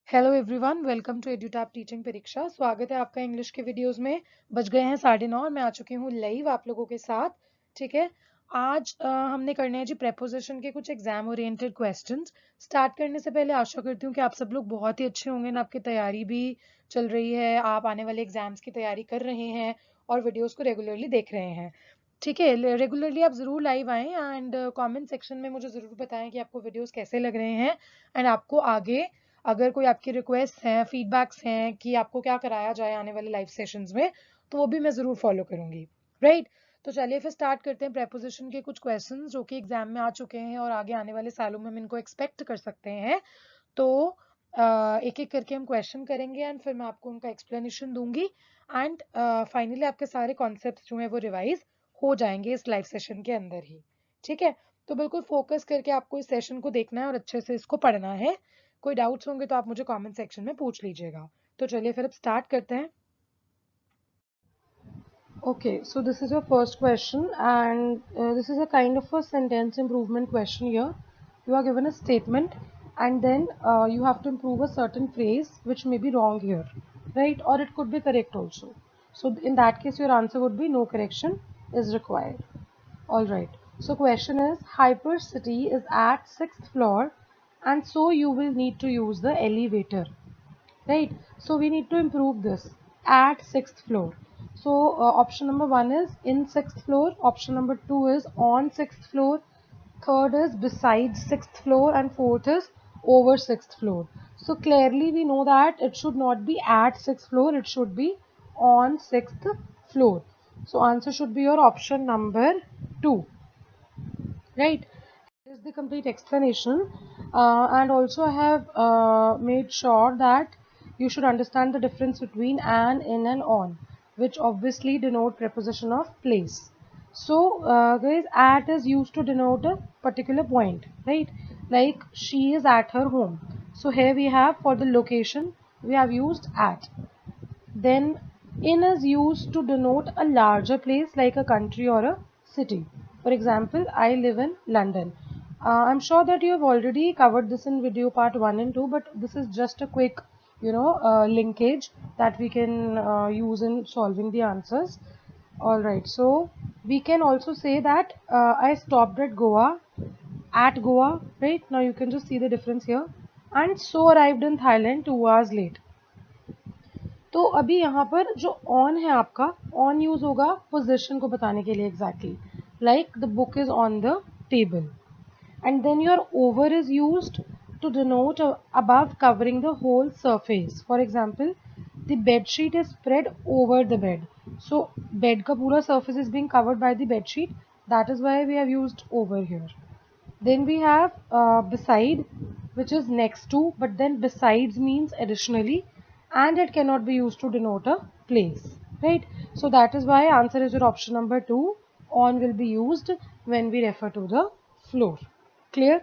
Hello everyone, welcome to Edutap teaching परीक्षा। स्वागत है आपका इंग्लिश के वीडियोस में। बज गए हैं 9:30 और मैं आ चुकी हूँ लाइव आप लोगों के साथ। ठीक है, आज हमने करने हैं जी प्रेपोजिशन के कुछ एग्जाम ओरिएंटेड क्वेश्चंस। स्टार्ट करने से पहले आशा करती हूँ कि आप सब लोग बहुत ही अच्छे होंगे ना, आपकी तैयारी भी चल रही है, आप आने वाले एग्जाम्स की तैयारी कर रहे हैं और वीडियोज़ को रेगुलरली देख रहे हैं। ठीक है, रेगुलरली आप ज़रूर लाइव आएँ एंड कमेंट सेक्शन में मुझे ज़रूर बताएं कि आपको वीडियोस कैसे लग रहे हैं एंड आपको आगे अगर कोई आपकी रिक्वेस्ट हैं, फीडबैक्स हैं कि आपको क्या कराया जाए आने वाले लाइव सेशंस में, तो वो भी मैं ज़रूर फॉलो करूँगी। राइट, तो चलिए फिर स्टार्ट करते हैं प्रेपोजिशन के कुछ क्वेश्चंस जो कि एग्जाम में आ चुके हैं और आगे आने वाले सालों में हम इनको एक्सपेक्ट कर सकते हैं। तो एक एक करके हम क्वेश्चन करेंगे एंड फिर मैं आपको उनका एक्सप्लेनेशन दूंगी एंड फाइनली आपके सारे कॉन्सेप्ट जो हैं वो रिवाइज हो जाएंगे इस लाइव सेशन के अंदर ही। ठीक है, तो बिल्कुल फोकस करके आपको इस सेशन को देखना है और अच्छे से इसको पढ़ना है। कोई डाउट्स होंगे तो आप मुझे कमेंट सेक्शन में पूछ लीजिएगा। तो चलिए फिर अब स्टार्ट करते हैं। Okay, so this is your first question, and this is a kind of a sentence improvement question here. You are given a statement, and then you have to improve a certain phrase which may be wrong here, right? Or it could be correct also. So in that case, your answer would be no correction is required. All right. So question is, Hyper City is at 6th floor, and so you will need to use the elevator, right? So we need to improve this at 6th floor. So option number 1 is in 6th floor, option number 2 is on 6th floor, third is beside 6th floor, and fourth is over 6th floor. So clearly we know that it should not be at 6th floor, it should be on 6th floor. So answer should be your option number 2, right? Is the complete explanation, and also I have made sure that you should understand the difference between an, in and on, which obviously denote preposition of place. So guys, at is used to denote a particular point, right? Like she is at her home. So here we have, for the location we have used at. Then in is used to denote a larger place like a country or a city. For example, I live in London. I'm sure that you have already covered this in video part 1 and 2, but this is just a quick, linkage that we can use in solving the answers. Alright, so we can also say that I stopped at Goa, right? Now you can just see the difference here. And so arrived in Thailand 2 hours late. तो अभी यहाँ पर जो on है आपका, on use होगा position को बताने के लिए exactly, like the book is on the table. And then your over is used to denote above, covering the whole surface. For example, the bed sheet is spread over the bed. So bed ka pura surface is being covered by the bed sheet. That is why we have used over here. Then we have beside, which is next to, but then besides means additionally, and it cannot be used to denote a place, right? So that is why answer is your option number 2. On will be used when we refer to the floor. Clear?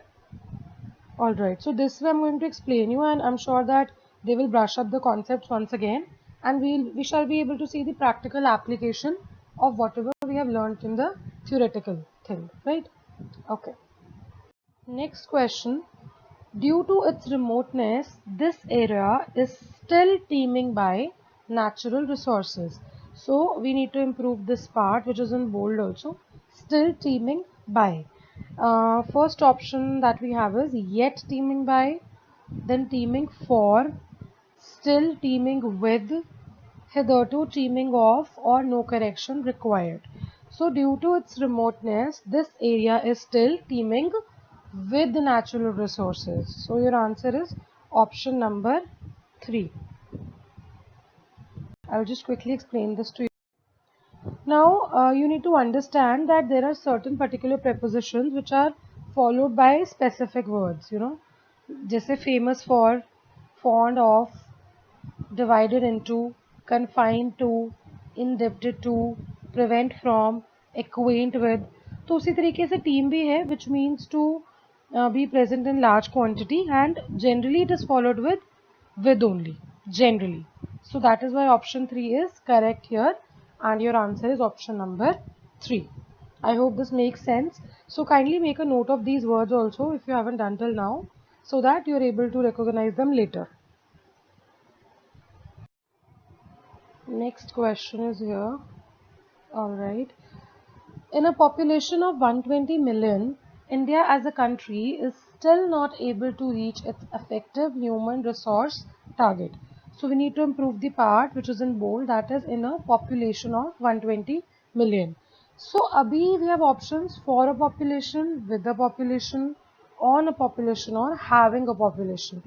Alright, so this way I'm going to explain you, and I'm sure that they will brush up the concepts once again, and we shall be able to see the practical application of whatever we have learnt in the theoretical thing, right? Okay. Next question. Due to its remoteness, this area is still teeming by natural resources. So we need to improve this part, which is in bold also. Still teeming by. First option that we have is yet teeming by, then teeming for, still teeming with, hitherto teeming of, or no correction required. So due to its remoteness, this area is still teeming with natural resources. So your answer is option number 3. I'll just quickly explain this to you. Now you need to understand that there are certain particular prepositions which are followed by specific words, जैसे famous for, fond of, divided into, confined to, indebted to, prevent from, acquaint with. तो उसी तरीके से team भी है, which means to be present in large quantity, and generally it is followed with only, generally. So that is why option 3 is correct here, and your answer is option number 3. I hope this makes sense. So kindly make a note of these words also if you haven't done till now, so that you are able to recognize them later. Next question is here. All right. In a population of 120 million, India as a country is still not able to reach its effective human resource target. So we need to improve the part which is in bold, that is in a population of 120 million. So abhi we have options for a population, with a population, on a population, or having a population.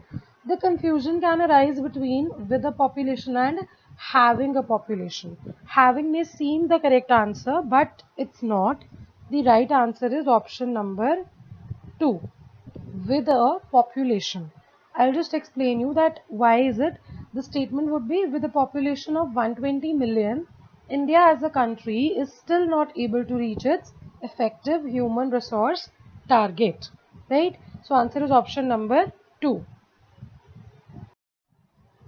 The confusion can arise between with a population and having a population. Having may seem the correct answer, but it's not. The right answer is option number 2, with a population. I'll just explain you that why is it. The statement would be, with a population of 120 million, India as a country is still not able to reach its effective human resource target. Right? So answer is option number 2.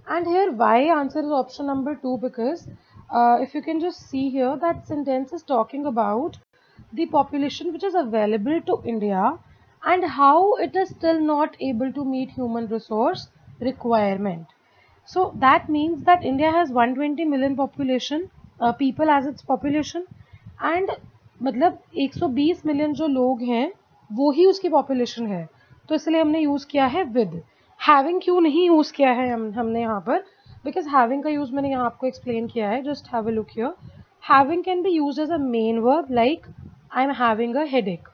And here why answer is option number 2, because if you can just see here, that sentence is talking about the population which is available to India and how it is still not able to meet human resource requirement. So that means that India has 120 million population, people as its population, and मतलब 120 million जो लोग हैं वो ही उसकी population है, तो इसलिए हमने यूज़ किया है विद. हैविंग क्यों नहीं यूज़ किया है हमने यहाँ पर, बिकॉज हैविंग का यूज़ मैंने यहाँ आपको एक्सप्लेन किया है. Just have a look here. Having can be used as a main verb, like I am having a headache.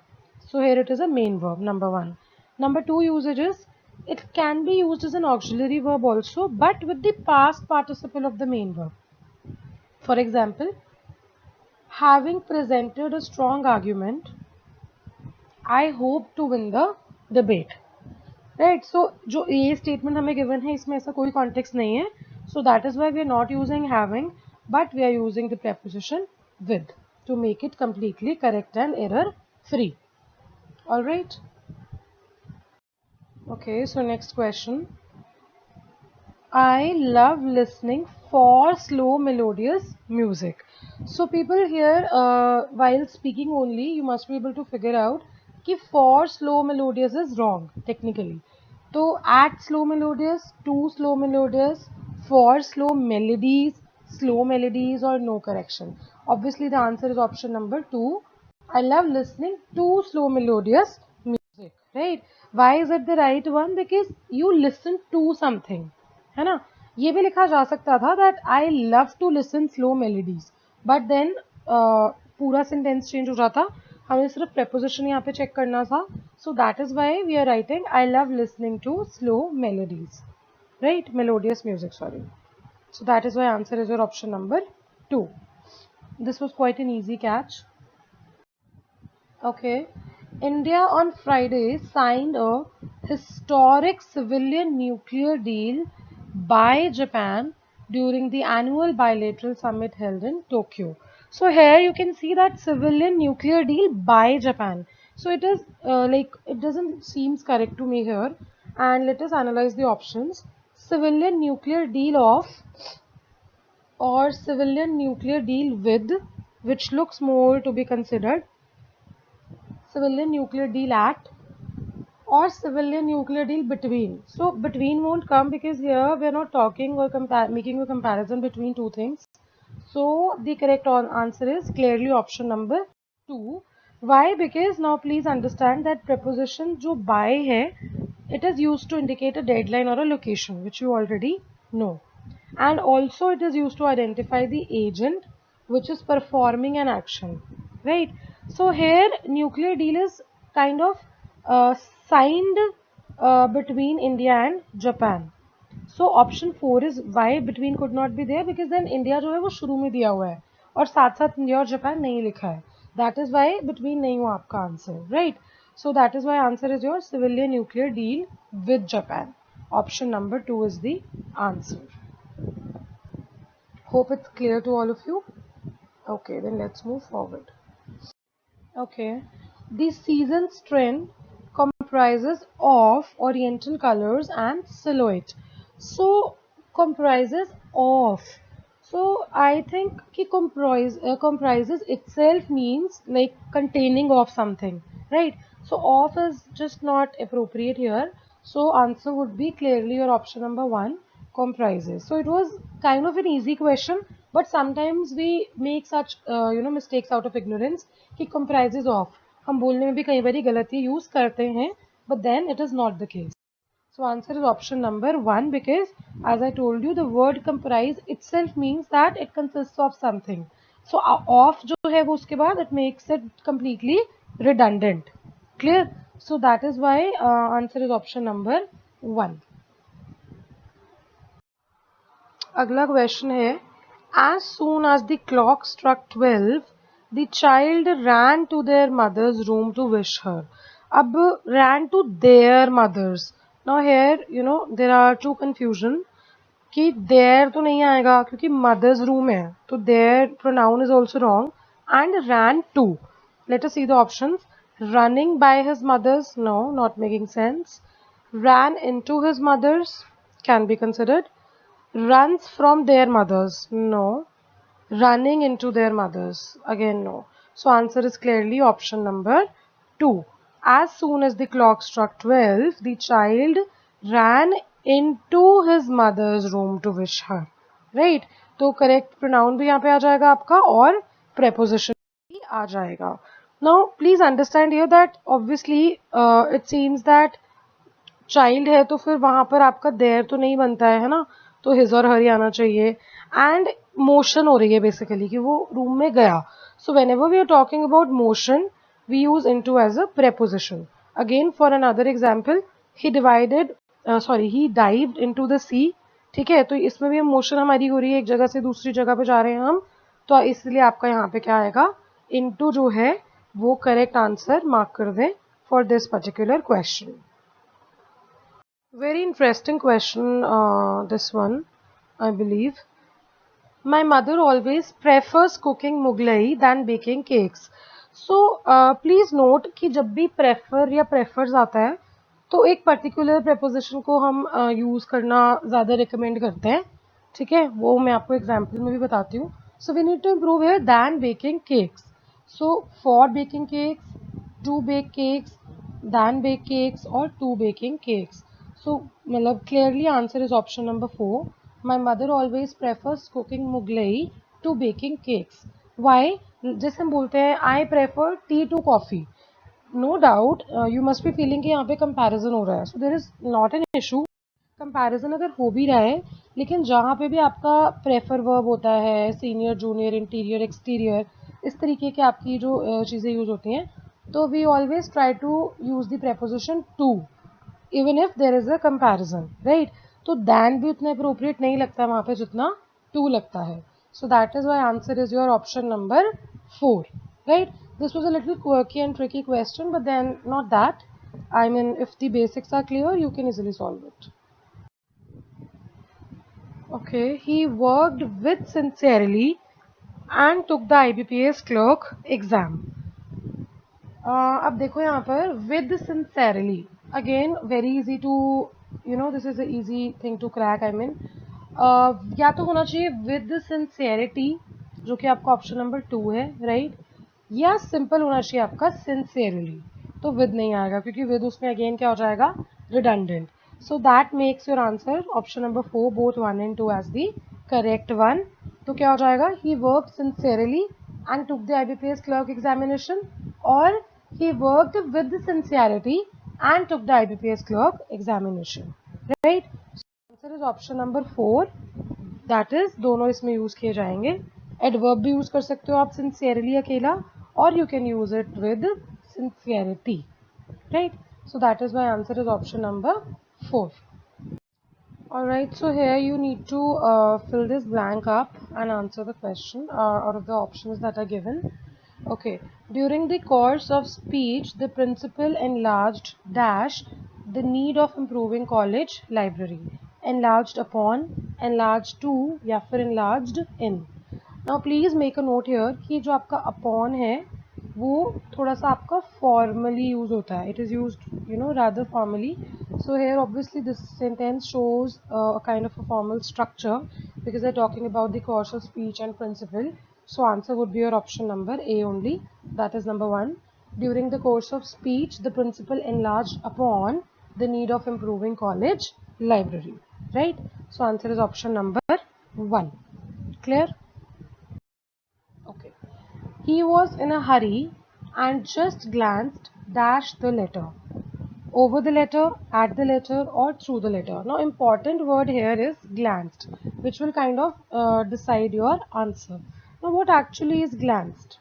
So here it is a main verb, number 1. Number 2 usages, it can be used as an auxiliary verb also, but with the past participle of the main verb. For example, having presented a strong argument, I hope to win the debate. Right? So जो ये statement हमें given है इसमें ऐसा कोई context नहीं है. So that is why we are not using having, but we are using the preposition with to make it completely correct and error free. Alright. Okay, so next question. I love listening for slow melodious music. So people here, while speaking only, you must be able to figure out कि for slow melodious is wrong technically. So at slow melodious, to slow melodious, for slow melodies or no correction. Obviously the answer is option number 2. I love listening to slow melodious music. Right? Why is it the right one? Because you listen to something. है ना. ये भी लिखा जा सकता था that I love to listen slow melodies, but then पूरा sentence change हो जाता. हमें सिर्फ प्रेपोजिशन यहाँ पे चेक करना था. So that is why we are writing I love listening to slow melodies, right, melodious music, sorry. So that is why answer is your option number 2. This was quite an easy catch. Okay. India on Friday signed a historic civilian nuclear deal by Japan during the annual bilateral summit held in Tokyo. So here you can see that civilian nuclear deal by Japan. So it is like it doesn't seems correct to me here. And let us analyze the options. Civilian nuclear deal of or civilian nuclear deal with, which looks more to be considered. Civilian nuclear deal act or civilian nuclear deal between. So between won't come because here we are not talking or making a comparison between two things. So the correct answer is clearly option number 2. Why? Because now please understand that preposition जो by है, it is used to indicate a deadline or a location, which you already know. And also it is used to identify the agent which is performing an action, right? So here nuclear deal is kind of uh, signed between India and Japan. So option 4 is why between could not be there, because then India जो है वो शुरू में दिया हुआ है और साथ साथ India और Japan नहीं लिखा है. That is why between नहीं हुआ आपका answer, right? So that is why answer is your civilian nuclear deal with Japan. Option number 2 is the answer. Hope it's clear to all of you. Okay, then let's move forward. Okay, the season's trend comprises of oriental colors and silhouette. So comprises of. So I think कि comprises itself means like containing of something, right? So of is just not appropriate here. So answer would be clearly your option number 1, comprises. So it was kind of an easy question, but sometimes we make such mistakes out of ignorance कि comprises of, हम बोलने में भी कई बारी गलती use करते हैं, but then it is not the case. So answer is option number 1, because as I told you, the word comprise itself means that it consists of something. So of जो है वो उसके बाद it makes it completely redundant. Clear? So that is why answer is option number 1. अगला question है, as soon as the clock struck 12, the child ran to their mother's room to wish her. अब ran to their mothers. Now here there are two confusion कि their तो नहीं आएगा क्योंकि mother's room है, तो their pronoun is also wrong, and ran to. Let us see the options. Running by his mother's, no, not making sense. Ran into his mother's, can be considered. Runs from their mothers, no. Running into their mothers, again no. So answer is clearly option number 2. As soon as the clock struck 12, the child ran into his mother's room to wish her. Right? तो correct pronoun भी यहाँ पे आ जाएगा आपका और preposition भी आ जाएगा. Now please understand here that obviously it seems that child है तो फिर वहां पर आपका देर तो नहीं बनता है ना, तो हिज और हर आना चाहिए. एंड मोशन हो रही है बेसिकली कि वो रूम में गया. So whenever we are talking about motion we use into as a preposition. Again for another example, he dived into the sea. ठीक है, तो इसमें भी मोशन हमारी हो रही है, एक जगह से दूसरी जगह पे जा रहे हैं हम, तो इसलिए आपका यहाँ पे क्या आएगा, इनटू जो है वो करेक्ट आंसर मार्क कर दें for this particular question. Very interesting question, this one, I believe. My mother always prefers cooking Mughlai than baking cakes. So, please note कि जब भी prefer या prefers आता है तो एक particular preposition को हम use करना ज़्यादा recommend करते हैं. ठीक है, वो मैं आपको example में भी बताती हूँ. So, we need to improve here than baking cakes. So, for baking cakes, to bake cakes, than bake cakes और to baking cakes. So, मतलब clearly answer is option number 4. My mother always prefers cooking Mughlai to baking cakes. Why? जैसे हम बोलते हैं I prefer tea to coffee. No doubt you must be feeling कि यहाँ पे comparison हो रहा है. So there is not an issue. Comparison अगर हो भी रहा है, लेकिन जहाँ पे भी आपका prefer verb होता है, senior, junior, interior, exterior, इस तरीके की आपकी जो चीज़ें यूज होती हैं, तो we always try to use the preposition to. Even if there is a comparison, right? तो than भी उतना appropriate नहीं लगता वहाँ पे जितना to लगता है. So that is why answer is your option number 4, right? This was a little quirky and tricky question, but then not that. I mean, if the basics are clear, you can easily solve it. Okay, he worked with sincerely and took the IBPS clerk exam. अब देखो यहाँ पर with sincerely, again very easy to this is a easy thing to crack. I mean, या तो होना चाहिए with sincerity जो कि आपका ऑप्शन नंबर 2 है, राइट, या सिंपल होना चाहिए आपका sincerely. तो with नहीं आएगा क्योंकि with उसमें अगेन क्या हो जाएगा, redundant. So that makes your answer option number 4 both 1 and 2 as the correct one. तो क्या हो जाएगा, he worked sincerely and took the IBPS clerk examination, और he worked with sincerity and took the IBPS clerk examination, right? So answer is option number 4. That is दोनों इसमें use किए जाएंगे. Adverb भी यूज कर सकते हो आप sincerely अकेला, और you can use it with sincerity, right? So that is why answer is option number 4. Alright, so here you need to fill this blank up and answer the question out of the options that are given. Okay, during the course of speech, the principal enlarged dash the need of improving college library. Enlarged upon, enlarged to, या फिर enlarged in. Now please make a note here कि जो आपका upon है वो थोड़ा सा आपका formally use होता है. It is used rather formally. So here obviously this sentence shows a kind of a formal structure because they're talking about the course of speech and principal. So answer would be your option number A only. That is number 1. During the course of speech, the principal enlarged upon the need of improving college library. Right? So answer is option number 1. Clear? He was in a hurry and just glanced dash the letter. Over the letter, at the letter, or through the letter. Now, important word here is glanced, which will kind of decide your answer. Now, what actually is glanced?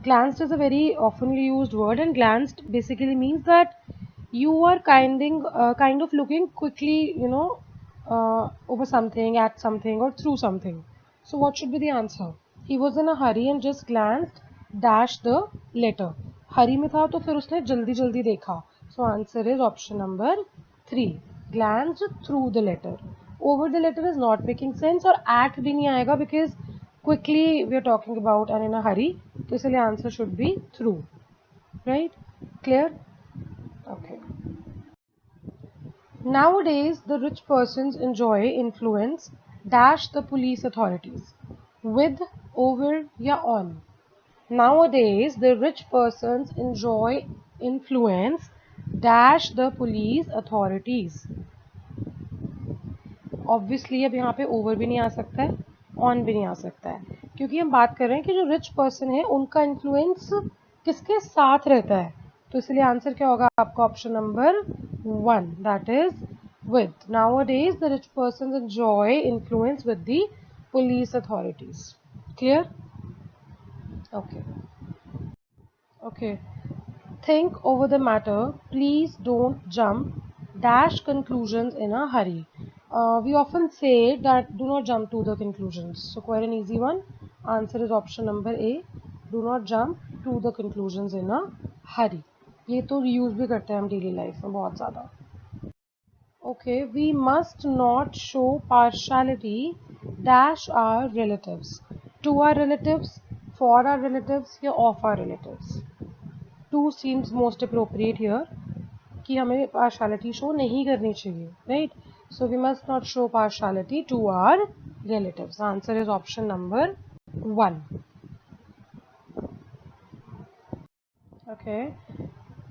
Glanced is a very oftenly used word, and glanced basically means that you are kind of looking quickly, over something, at something, or through something. So, what should be the answer? He was in a hurry and just glanced dash the letter. हरी में था तो फिर उसने जल्दी जल्दी देखा. So answer is option number 3. Glanced through the letter. Over the letter is not making sense, और at भी नहीं आएगा because quickly we are talking about and in a hurry. तो इसलिए answer should be through. Right? Clear? Okay. Nowadays, the rich persons enjoy influence dash the police authorities. With, over, या on. Nowadays, the rich persons enjoy influence dash the police authorities. Obviously, अब यहाँ पे over भी नहीं आ सकता है, on भी नहीं आ सकता है, क्योंकि हम बात कर रहे हैं कि जो rich person है उनका influence किसके साथ रहता है. तो इसलिए आंसर क्या होगा आपका option number 1, that is with. Nowadays, the rich persons enjoy influence with the police authorities. Clear? Okay. Okay. Think over the matter. Please don't jump dash conclusions in a hurry. We often say that do not jump to the conclusions. So quite an easy one. Answer is option number A. Do not jump to the conclusions in a hurry. ये तो use भी करते हैं हम daily life में बहुत ज़्यादा. Okay, we must not show partiality dash our relatives. To our relatives, for our relatives, या of our relatives. Two seems most appropriate here कि हमें partiality show नहीं करनी चाहिए, right? So we must not show partiality to our relatives. The answer is option number 1. Okay.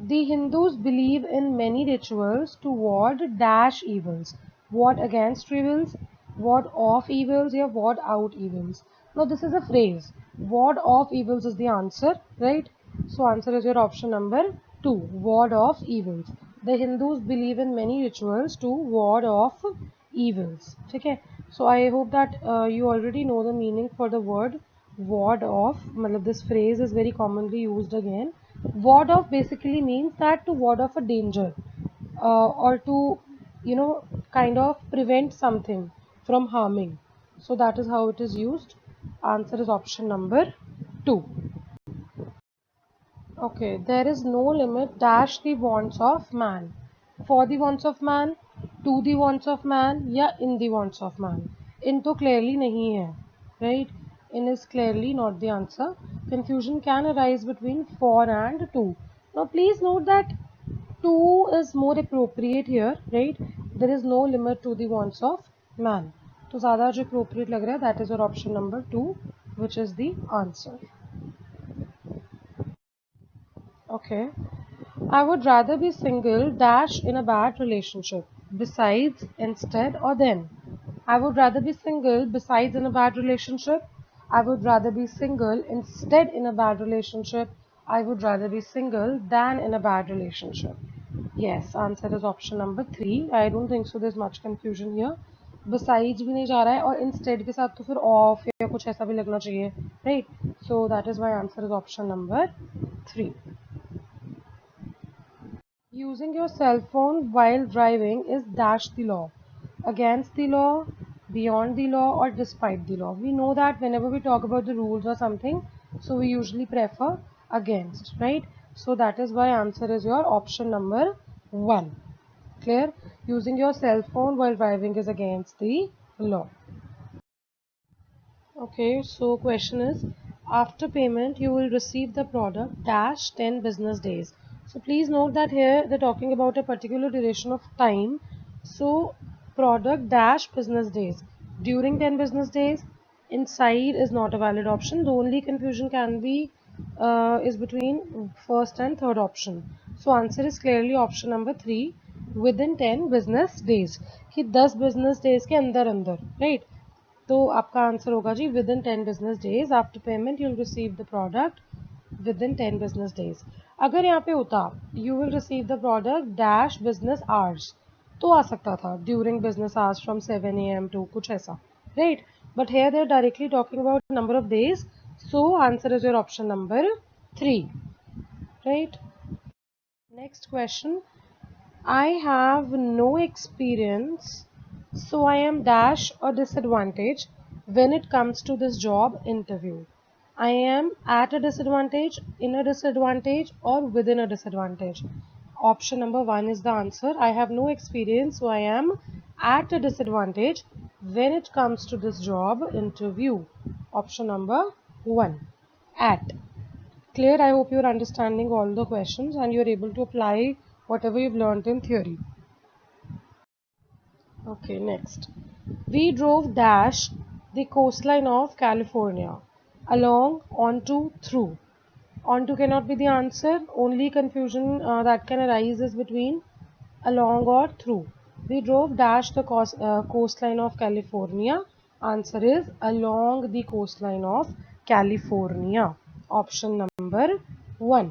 The Hindus believe in many rituals to ward dash evils. Ward against evils, ward off evils, या ward out evils. Now this is a phrase. Ward off evils is the answer, right? So answer is your option number 2. Ward off evils. The Hindus believe in many rituals to ward off evils. Okay. So I hope that you already know the meaning for the word ward off. This phrase is very commonly used again. Ward off basically means that to ward off a danger, or to kind of prevent something from harming. So that is how it is used. Answer is option number 2. Okay, there is no limit dash the wants of man. For the wants of man, to the wants of man, या in the wants of man. In तो clearly नहीं है, right? In is clearly not the answer. Confusion can arise between for and to. Now please note that to is more appropriate here, right? There is no limit to the wants of man. तो ज़्यादा जो appropriate लग रहा है, that is your option number 2, which is the answer. Okay. I would rather be single dash in a bad relationship. Besides, instead, or then. I would rather be single besides in a bad relationship. I would rather be single instead in a bad relationship. I would rather be single than in a bad relationship. Yes, answer is option number 3. I don't think so there's much confusion here. Besides भी नहीं जा रहा है और instead के साथ तो फिर off या कुछ ऐसा भी लगना चाहिए, right? So that is why answer is option number 3. Using your cell phone while driving is dash the law. Against the law, beyond the law, or despite the law. We know that whenever we talk about the rules or something, so we usually prefer against, right? So that is why answer is your option number 1. Clear? Using your cell phone while driving is against the law. Okay, so question is, after payment you will receive the product dash 10 business days. So please note that here they're talking about a particular duration of time. So product dash business days. During 10 business days, inside is not a valid option. The only confusion can be is between first and third option. So answer is clearly option number 3, within 10 business days. कि 10 business days के अंदर अंदर, right? तो आपका answer होगा जी within 10 business days after payment you will receive the product within 10 business days. अगर यहाँ पे होता you will receive the product dash business hours तो आ सकता था during business hours from 7 AM to कुछ ऐसा, right? But here they are directly talking about number of days, so answer is your option number 3, right? Next question, I have no experience, so I am dash a disadvantage when it comes to this job interview. I am at a disadvantage, in a disadvantage, or within a disadvantage. Option number 1 is the answer. I have no experience, so I am at a disadvantage when it comes to this job interview. Option number 1. At. Clear? I hope you are understanding all the questions and you are able to apply whatever you've learned in theory. Okay, next. We drove dash the coastline of California along, onto, through. Onto cannot be the answer. Only confusion that can arise is between along or through. We drove dash the coastline of California. Answer is along the coastline of California. Option number 1.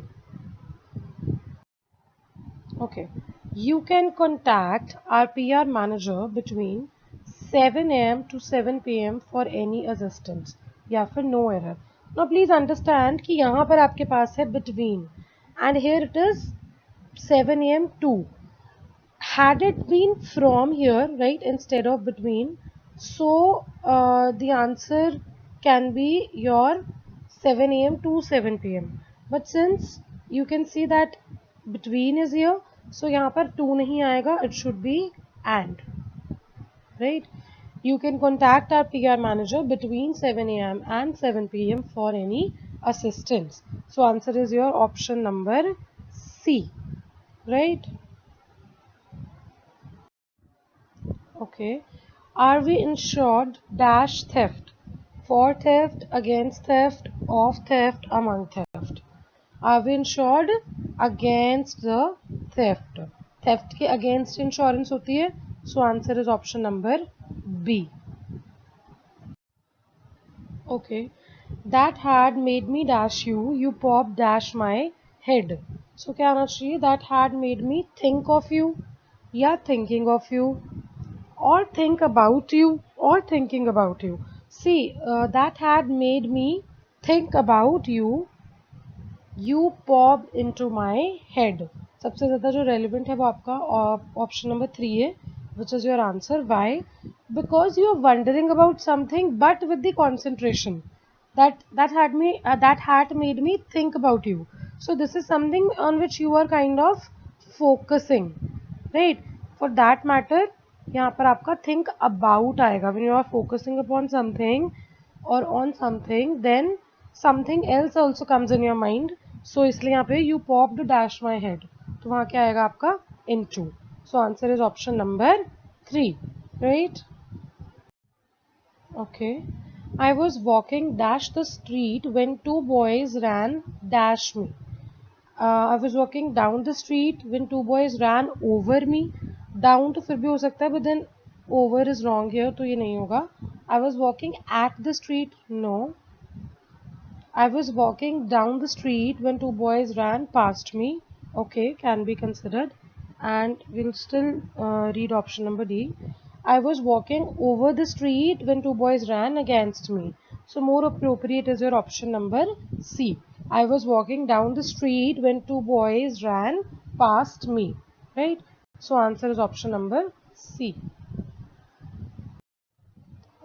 Okay. You can contact our PR manager between 7 AM to 7 PM for any assistance या फिर no error. Now please understand कि यहाँ पर आपके पास है between and here it is 7 AM to. Had it been from here, right, instead of between, so the answer can be your 7 AM to 7 PM. But since you can see that between is here, so यहाँ पर to नहीं आएगा, it should be and, right? You can contact our PR manager between 7 AM and 7 PM for any assistance. So answer is your option number C, right? Okay. Are we insured dash theft? For theft, against theft, of theft, among theft. Are we insured against the theft? Theft के against insurance होती है. So answer is option number B. Okay. That had made me dash you. You popped dash my head. So क्या आना चाहिए? That had made me think of you या thinking of you, or think about you, or thinking about you. See, that had made me think about you. You popped into my head. सबसे ज़्यादा जो relevant है वो आपका option number 3 है, which is your answer. Why? Because you are wondering about something, but with the concentration. That had made me think about you. So this is something on which you are kind of focusing, right? For that matter, यहाँ पर आपका think about आएगा. When you are focusing upon something or on something, then something else also comes in your mind. So इसलिए यहाँ पे you popped dash my head. तो वहाँ क्या आएगा आपका into. So answer is option number 3, right? Okay. I was walking dash the street when two boys ran dash me. I was walking down the street when two boys ran over me. Down तो फिर भी हो सकता है, but then over is wrong here, तो ये नहीं होगा. I was walking at the street. No. I was walking down the street when two boys ran past me. Okay, can be considered. And we'll still read option number D. I was walking over the street when two boys ran against me. So more appropriate is your option number C. I was walking down the street when two boys ran past me, right? So answer is option number C.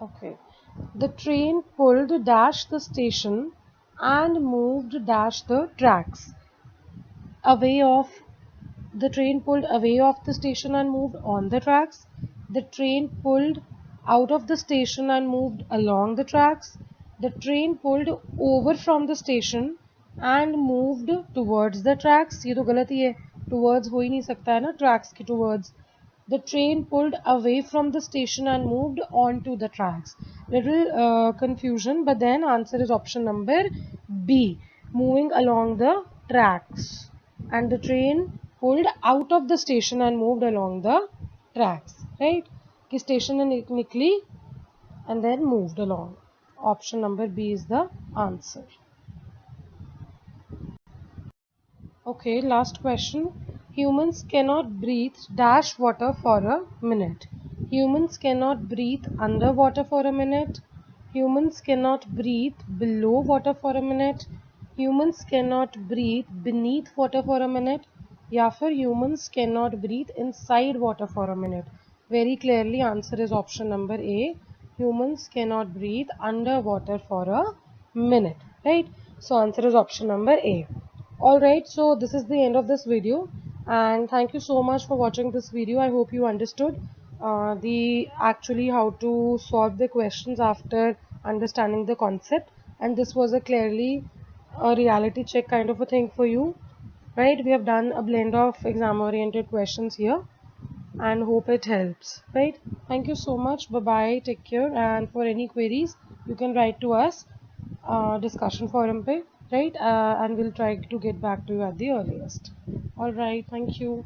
Okay. The train pulled dash the station and moved dash the tracks away of. The train pulled away of the station and moved on the tracks. The train pulled out of the station and moved along the tracks. The train pulled over from the station and moved towards the tracks. ये तो गलत ही है, towards हो ही नहीं सकता है ना, tracks के towards. The train pulled away from the station and moved onto the tracks. Little confusion, but then answer is option number B, moving along the tracks. And the train pulled out of the station and moved along the tracks, right? कि station में निकली and then moved along. Option number B is the answer. Okay, last question. Humans cannot breathe dash water for a minute. Humans cannot breathe underwater for a minute. Humans cannot breathe below water for a minute. Humans cannot breathe beneath water for a minute. या फिर humans cannot breathe inside water for a minute. Very clearly answer is option number A. Humans cannot breathe underwater for a minute. Right? So answer is option number A. Alright, so this is the end of this video, and thank you so much for watching this video. I hope you understood the actually how to solve the questions after understanding the concept, and this was a clearly a reality check kind of a thing for you, right? We have done a blend of exam oriented questions here and hope it helps, right? Thank you so much. Bye bye, take care, and for any queries you can write to us discussion forum pe, right? And we'll try to get back to you at the earliest. All right, thank you.